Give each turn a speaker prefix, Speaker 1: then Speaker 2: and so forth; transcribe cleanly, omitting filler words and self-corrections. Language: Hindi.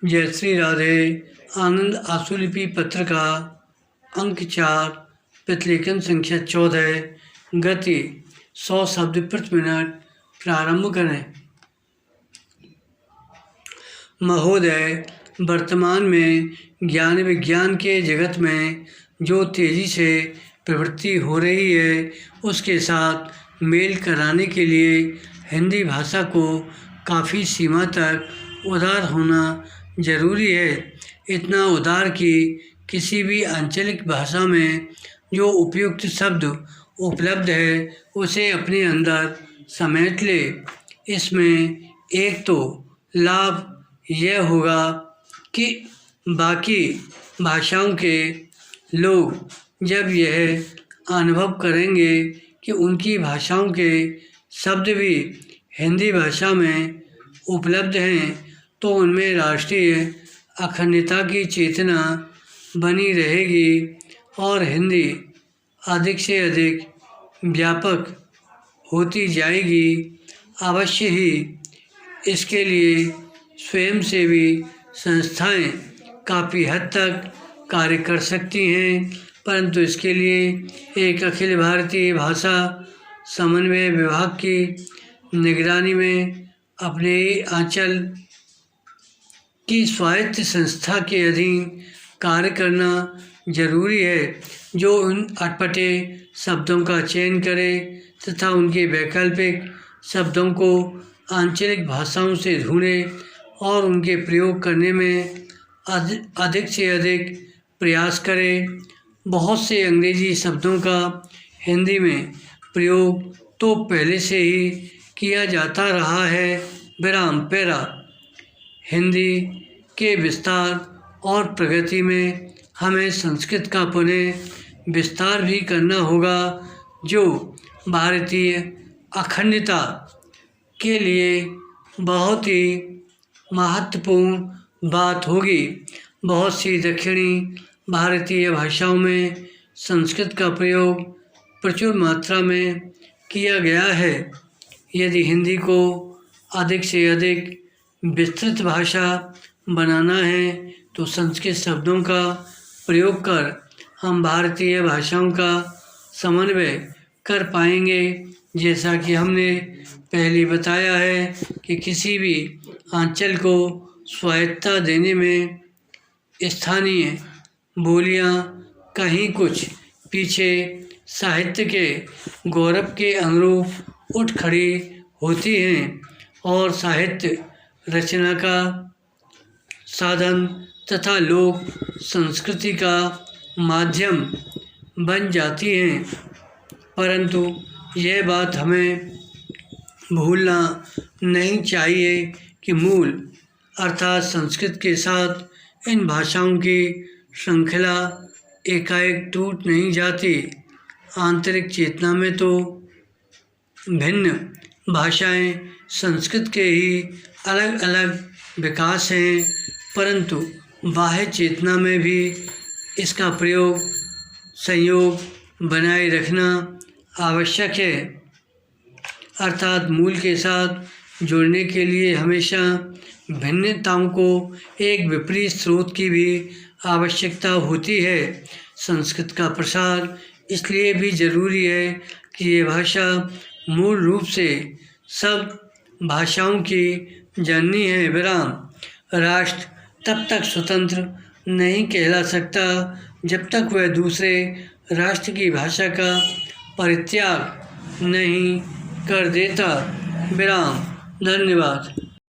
Speaker 1: जय श्री राधे। आनंद आशुलिपि पत्र का अंक 4, प्रतिलेखन संख्या 14, गति 100 शब्द प्रति मिनट। प्रारंभ करें। महोदय, वर्तमान में ज्ञान विज्ञान के जगत में जो तेजी से प्रवृत्ति हो रही है, उसके साथ मेल कराने के लिए हिंदी भाषा को काफ़ी सीमा तक उदार होना जरूरी है। इतना उदार कि किसी भी आंचलिक भाषा में जो उपयुक्त शब्द उपलब्ध है, उसे अपने अंदर समेट ले। इसमें एक तो लाभ यह होगा कि बाकी भाषाओं के लोग जब यह अनुभव करेंगे कि उनकी भाषाओं के शब्द भी हिंदी भाषा में उपलब्ध हैं, तो उनमें राष्ट्रीय अखंडता की चेतना बनी रहेगी और हिंदी अधिक से अधिक व्यापक होती जाएगी। अवश्य ही इसके लिए स्वयंसेवी संस्थाएं काफ़ी हद तक कार्य कर सकती हैं, परंतु इसके लिए एक अखिल भारतीय भाषा समन्वय विभाग की निगरानी में अपने आंचल की स्वायत्त संस्था के अधीन कार्य करना जरूरी है, जो उन अटपटे शब्दों का चयन करे तथा उनके वैकल्पिक शब्दों को आंचलिक भाषाओं से ढूंढे और उनके प्रयोग करने में अधिक से अधिक प्रयास करे। बहुत से अंग्रेजी शब्दों का हिंदी में प्रयोग तो पहले से ही किया जाता रहा है। विराम पैरा। हिंदी के विस्तार और प्रगति में हमें संस्कृत का पुनः विस्तार भी करना होगा, जो भारतीय अखंडता के लिए बहुत ही महत्वपूर्ण बात होगी। बहुत सी दक्षिणी भारतीय भाषाओं में संस्कृत का प्रयोग प्रचुर मात्रा में किया गया है। यदि हिंदी को अधिक से अधिक विस्तृत भाषा बनाना है, तो संस्कृत शब्दों का प्रयोग कर हम भारतीय भाषाओं का समन्वय कर पाएंगे। जैसा कि हमने पहले बताया है कि किसी भी आंचल को स्वायत्तता देने में स्थानीय बोलियां कहीं कुछ पीछे साहित्य के गौरव के अनुरूप उठ खड़ी होती हैं और साहित्य रचना का साधन तथा लोक संस्कृति का माध्यम बन जाती हैं। परंतु यह बात हमें भूलना नहीं चाहिए कि मूल अर्थात संस्कृत के साथ इन भाषाओं की श्रृंखला एकाएक टूट नहीं जाती। आंतरिक चेतना में तो भिन्न भाषाएं संस्कृत के ही अलग अलग विकास हैं, परंतु बाह्य चेतना में भी इसका प्रयोग संयोग बनाए रखना आवश्यक है। अर्थात मूल के साथ जुड़ने के लिए हमेशा भिन्नताओं को एक विपरीत स्रोत की भी आवश्यकता होती है। संस्कृत का प्रसार इसलिए भी जरूरी है कि ये भाषा मूल रूप से सब भाषाओं की जननी है। विराम। राष्ट्र तब तक स्वतंत्र नहीं कहला सकता जब तक वह दूसरे राष्ट्र की भाषा का परित्याग नहीं कर देता। विराम। धन्यवाद।